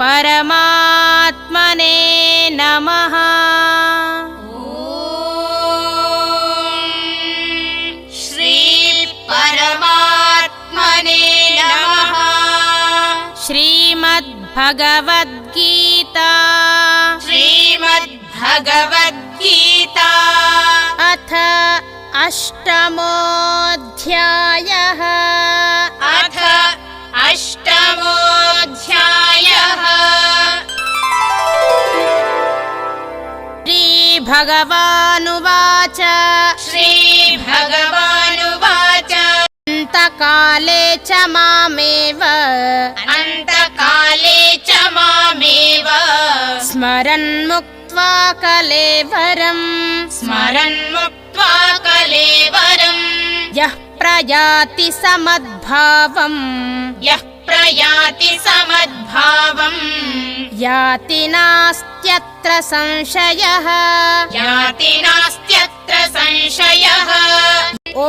परमात्मने नमः। श्री परमात्मने नमः। श्रीमद्भगवद्गीता श्रीमद्भगवद्गीता अथ अष्टमोऽध्यायः। अथ अष्टमोऽध्यायः। श्रीभगवानुवाच श्रीभगवानुवाच अन्तकाले च मामेव अन्तकाले च मामेव स्मरन्मुक्त्वा कलेवरम् स्मरन्मुक्त्वा कलेवरम् यः प्रयाति समद्भावम् यः प्रयाति समद्भावम् याति नास्त्यत्र संशयः। याति नास्त्यत्र संशयः। ॐ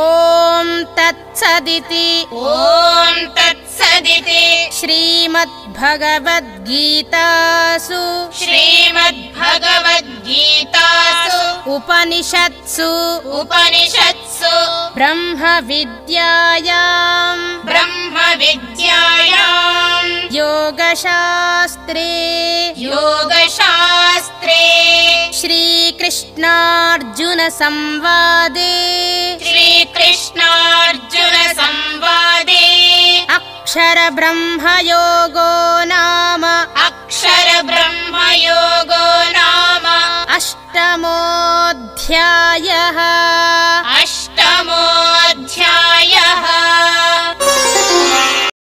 तत्सदिति ॐ तत्सदिति श्रीमद्भगवद्गीतासु श्रीमद्भगवद्गीतासु उपनिषत्सु ब्रह्मविद्यायां योगशास्त्रे श्रीकृष्णार्जुनसंवादे अक्षरब्रह्मयोगो नाम अक्षरब्रह्मयोगो